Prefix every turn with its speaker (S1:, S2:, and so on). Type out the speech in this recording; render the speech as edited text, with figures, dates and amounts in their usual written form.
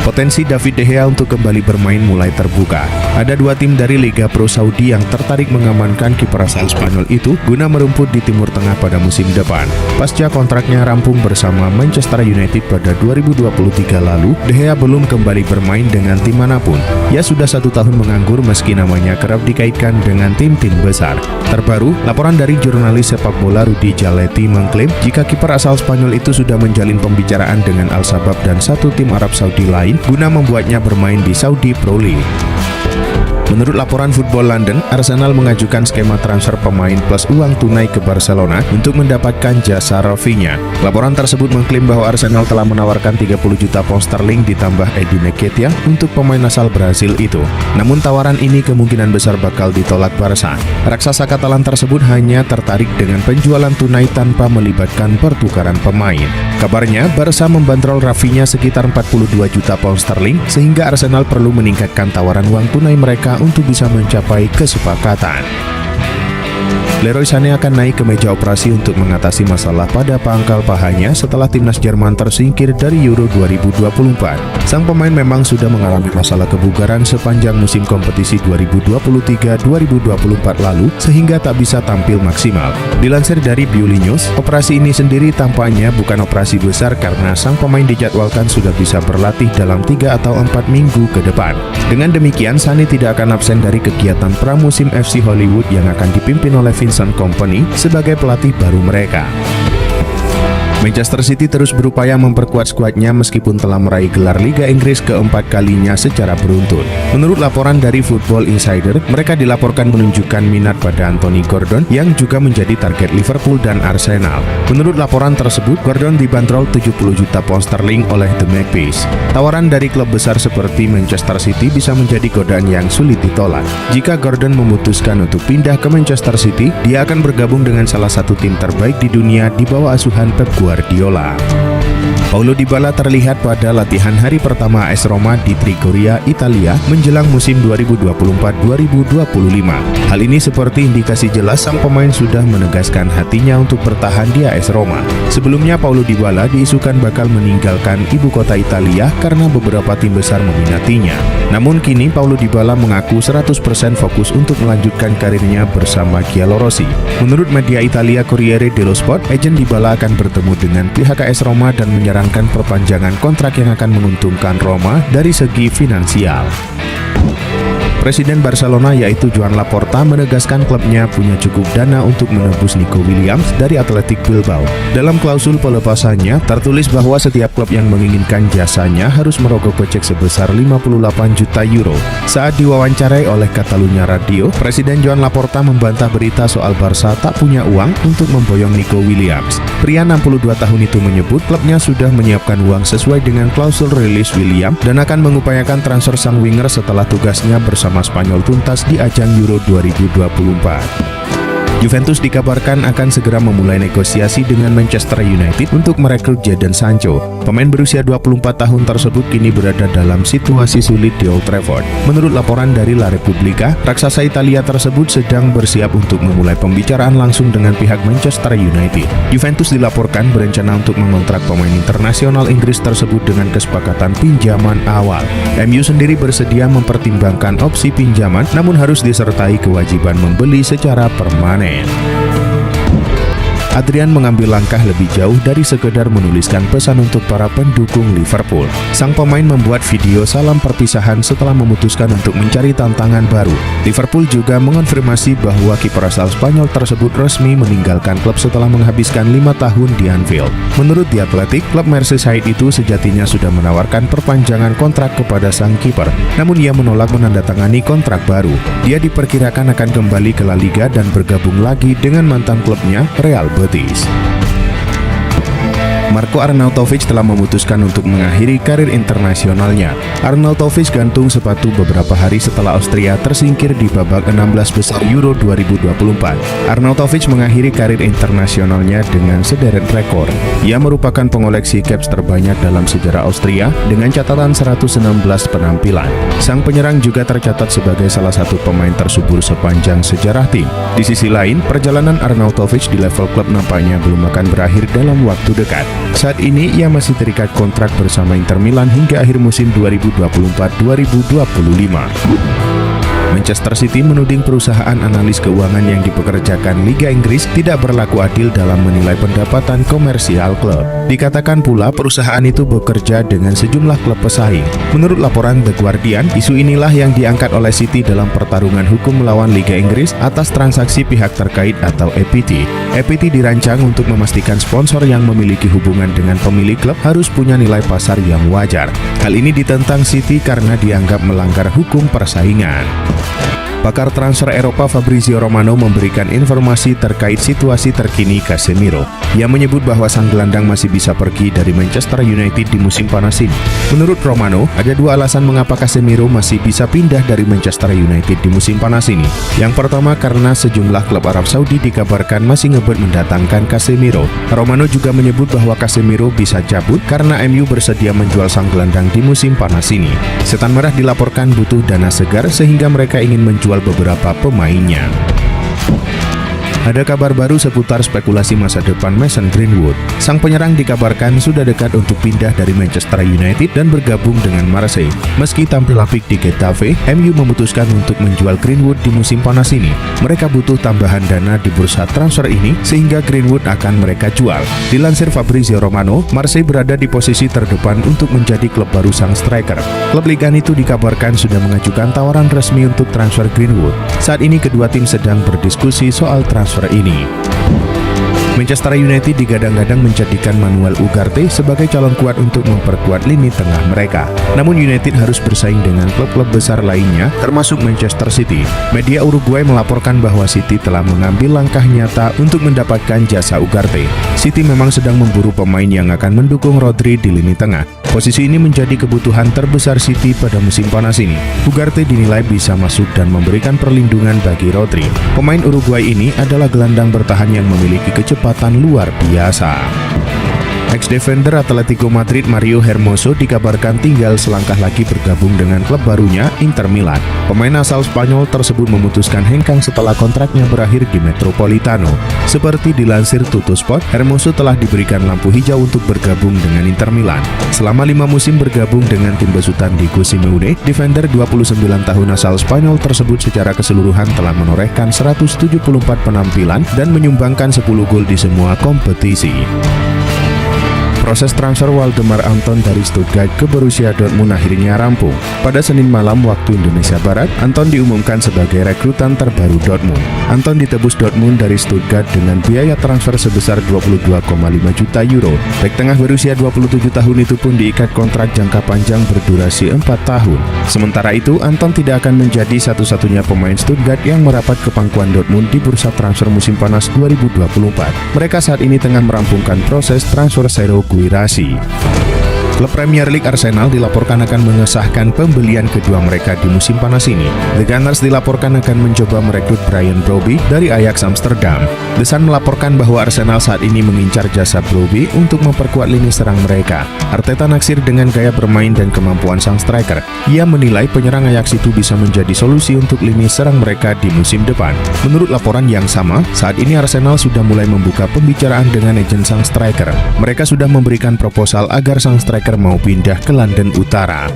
S1: Potensi David De Gea untuk kembali bermain mulai terbuka. Ada dua tim dari Liga Pro Saudi yang tertarik mengamankan kiper asal Spanyol itu guna merumput di Timur Tengah pada musim depan. Pasca kontraknya rampung bersama Manchester United pada 2023 lalu, De Gea belum kembali bermain dengan tim manapun. Ia sudah 1 tahun menganggur meski namanya kerap dikaitkan dengan tim-tim besar. Terbaru, laporan dari jurnalis sepak bola Rudy Jaleti mengklaim jika kiper asal Spanyol itu sudah menjalin pembicaraan dengan Al Sabab dan satu tim Arab Saudi lain guna membuatnya bermain di Saudi Pro League. Menurut laporan Football London, Arsenal mengajukan skema transfer pemain plus uang tunai ke Barcelona untuk mendapatkan jasa Rafinha. Laporan tersebut mengklaim bahwa Arsenal telah menawarkan 30 juta pound sterling ditambah Eddie Nketiah untuk pemain asal Brasil itu. Namun tawaran ini kemungkinan besar bakal ditolak Barca. Raksasa Katalan tersebut hanya tertarik dengan penjualan tunai tanpa melibatkan pertukaran pemain. Kabarnya, Barca membandrol Rafinha sekitar 42 juta pound sterling sehingga Arsenal perlu meningkatkan tawaran uang tunai mereka untuk bisa mencapai kesepakatan. Leroy Sané akan naik ke meja operasi untuk mengatasi masalah pada pangkal pahanya setelah timnas Jerman tersingkir dari Euro 2024. Sang pemain memang sudah mengalami masalah kebugaran sepanjang musim kompetisi 2023-2024 lalu sehingga tak bisa tampil maksimal. Dilansir dari Biuli News, operasi ini sendiri tampaknya bukan operasi besar karena sang pemain dijadwalkan sudah bisa berlatih dalam 3 atau 4 minggu ke depan. Dengan demikian, Sané tidak akan absen dari kegiatan pramusim FC Hollywood yang akan dipimpin oleh Vincent Kompany sebagai pelatih baru mereka. Manchester City terus berupaya memperkuat skuadnya meskipun telah meraih gelar Liga Inggris keempat kalinya secara beruntun. Menurut laporan dari Football Insider, mereka dilaporkan menunjukkan minat pada Anthony Gordon yang juga menjadi target Liverpool dan Arsenal. Menurut laporan tersebut, Gordon dibanderol 70 juta pound sterling oleh The Magpies. Tawaran dari klub besar seperti Manchester City bisa menjadi godaan yang sulit ditolak. Jika Gordon memutuskan untuk pindah ke Manchester City, dia akan bergabung dengan salah satu tim terbaik di dunia di bawah asuhan Pep Guardiola. Paulo Dybala terlihat pada latihan hari pertama AS Roma di Trigoria, Italia menjelang musim 2024-2025. Hal ini seperti indikasi jelas sang pemain sudah menegaskan hatinya untuk bertahan di AS Roma. Sebelumnya Paulo Dybala diisukan bakal meninggalkan ibu kota Italia karena beberapa tim besar meminatinya. Namun kini Paulo Dybala mengaku 100% fokus untuk melanjutkan karirnya bersama Giallorossi. Menurut media Italia Corriere dello Sport, agen Dybala akan bertemu dengan pihak AS Roma dan menyarankan perpanjangan kontrak yang akan menguntungkan Roma dari segi finansial. Presiden Barcelona yaitu Joan Laporta menegaskan klubnya punya cukup dana untuk menebus Nico Williams dari Athletic Bilbao. Dalam klausul pelepasannya tertulis bahwa setiap klub yang menginginkan jasanya harus merogoh kocek sebesar 58 juta euro. Saat diwawancarai oleh Catalunya Radio, Presiden Joan Laporta membantah berita soal Barca tak punya uang untuk memboyong Nico Williams. Pria 62 tahun itu menyebut klubnya sudah menyiapkan uang sesuai dengan klausul rilis Williams dan akan mengupayakan transfer sang winger setelah tugasnya bersama Spanyol tuntas di ajang Euro 2024. Juventus dikabarkan akan segera memulai negosiasi dengan Manchester United untuk merekrut Jadon Sancho. Pemain berusia 24 tahun tersebut kini berada dalam situasi sulit di Old Trafford. Menurut laporan dari La Repubblica, raksasa Italia tersebut sedang bersiap untuk memulai pembicaraan langsung dengan pihak Manchester United. Juventus dilaporkan berencana untuk mengontrak pemain internasional Inggris tersebut dengan kesepakatan pinjaman awal. MU sendiri bersedia mempertimbangkan opsi pinjaman, namun harus disertai kewajiban membeli secara permanen. Adrian mengambil langkah lebih jauh dari sekedar menuliskan pesan untuk para pendukung Liverpool. Sang pemain membuat video salam perpisahan setelah memutuskan untuk mencari tantangan baru. Liverpool juga mengonfirmasi bahwa kiper asal Spanyol tersebut resmi meninggalkan klub setelah menghabiskan 5 tahun di Anfield. Menurut The Athletic, klub Merseyside itu sejatinya sudah menawarkan perpanjangan kontrak kepada sang kiper, namun ia menolak menandatangani kontrak baru. Dia diperkirakan akan kembali ke La Liga dan bergabung lagi dengan mantan klubnya Real Betis. Marko Arnautovic telah memutuskan untuk mengakhiri karir internasionalnya. Arnautovic gantung sepatu beberapa hari setelah Austria tersingkir di babak 16 besar Euro 2024. Arnautovic mengakhiri karir internasionalnya dengan sederet rekor. Ia merupakan pengoleksi caps terbanyak dalam sejarah Austria dengan catatan 116 penampilan. Sang penyerang juga tercatat sebagai salah satu pemain tersubur sepanjang sejarah tim. Di sisi lain, perjalanan Arnautovic di level klub nampaknya belum akan berakhir dalam waktu dekat. Saat ini ia masih terikat kontrak bersama Inter Milan hingga akhir musim 2024-2025. Manchester City menuding perusahaan analis keuangan yang dipekerjakan Liga Inggris tidak berlaku adil dalam menilai pendapatan komersial klub. Dikatakan pula perusahaan itu bekerja dengan sejumlah klub pesaing. Menurut laporan The Guardian, isu inilah yang diangkat oleh City dalam pertarungan hukum melawan Liga Inggris atas transaksi pihak terkait atau EPT. EPT dirancang untuk memastikan sponsor yang memiliki hubungan dengan pemilik klub harus punya nilai pasar yang wajar. Hal ini ditentang City karena dianggap melanggar hukum persaingan. Pakar transfer Eropa Fabrizio Romano memberikan informasi terkait situasi terkini Casemiro. Ia menyebut bahwa sang gelandang masih bisa pergi dari Manchester United di musim panas ini. Menurut Romano, ada dua alasan mengapa Casemiro masih bisa pindah dari Manchester United di musim panas ini. Yang pertama karena sejumlah klub Arab Saudi dikabarkan masih ngebet mendatangkan Casemiro. Romano juga menyebut bahwa Casemiro bisa cabut karena MU bersedia menjual sang gelandang di musim panas ini. Setan Merah dilaporkan butuh dana segar sehingga mereka ingin menjual beberapa pemainnya. Ada kabar baru seputar spekulasi masa depan Mason Greenwood. Sang penyerang dikabarkan sudah dekat untuk pindah dari Manchester United dan bergabung dengan Marseille. Meski tampil apik di Getafe, MU memutuskan untuk menjual Greenwood di musim panas ini. Mereka butuh tambahan dana di bursa transfer ini sehingga Greenwood akan mereka jual. Dilansir Fabrizio Romano, Marseille berada di posisi terdepan untuk menjadi klub baru sang striker. Klub Liga itu dikabarkan sudah mengajukan tawaran resmi untuk transfer Greenwood. Saat ini kedua tim sedang berdiskusi soal transfer ini. Manchester United digadang-gadang menjadikan Manuel Ugarte sebagai calon kuat untuk memperkuat lini tengah mereka. Namun United harus bersaing dengan klub-klub besar lainnya, termasuk Manchester City. Media Uruguay melaporkan bahwa City telah mengambil langkah nyata untuk mendapatkan jasa Ugarte. City memang sedang memburu pemain yang akan mendukung Rodri di lini tengah. Posisi ini menjadi kebutuhan terbesar City pada musim panas ini. Ugarte dinilai bisa masuk dan memberikan perlindungan bagi Rodri. Pemain Uruguay ini adalah gelandang bertahan yang memiliki kecepatan luar biasa. Ex-defender Atletico Madrid Mario Hermoso dikabarkan tinggal selangkah lagi bergabung dengan klub barunya Inter Milan. Pemain asal Spanyol tersebut memutuskan hengkang setelah kontraknya berakhir di Metropolitano. Seperti dilansir Tuttosport, Hermoso telah diberikan lampu hijau untuk bergabung dengan Inter Milan. Selama 5 musim bergabung dengan tim besutan Diego Simeone, defender 29 tahun asal Spanyol tersebut secara keseluruhan telah menorehkan 174 penampilan dan menyumbangkan 10 gol di semua kompetisi. Proses transfer Waldemar Anton dari Stuttgart ke Borussia Dortmund akhirnya rampung. Pada Senin malam waktu Indonesia Barat, Anton diumumkan sebagai rekrutan terbaru Dortmund. Anton ditebus Dortmund dari Stuttgart dengan biaya transfer sebesar 22,5 juta euro. Bek tengah berusia 27 tahun itu pun diikat kontrak jangka panjang berdurasi 4 tahun. Sementara itu, Anton tidak akan menjadi satu-satunya pemain Stuttgart yang merapat ke pangkuan Dortmund di bursa transfer musim panas 2024. Mereka saat ini tengah merampungkan proses transfer Serhou Guirassy. Klub Premier League Arsenal dilaporkan akan mengesahkan pembelian kedua mereka di musim panas ini. The Gunners dilaporkan akan mencoba merekrut Brian Brobby dari Ajax Amsterdam. The Sun melaporkan bahwa Arsenal saat ini mengincar jasa Brobby untuk memperkuat lini serang mereka. Arteta naksir dengan gaya bermain dan kemampuan sang striker. Ia menilai penyerang Ajax itu bisa menjadi solusi untuk lini serang mereka di musim depan. Menurut laporan yang sama, saat ini Arsenal sudah mulai membuka pembicaraan dengan agen sang striker. Mereka sudah memberikan proposal agar sang striker mau pindah ke London Utara.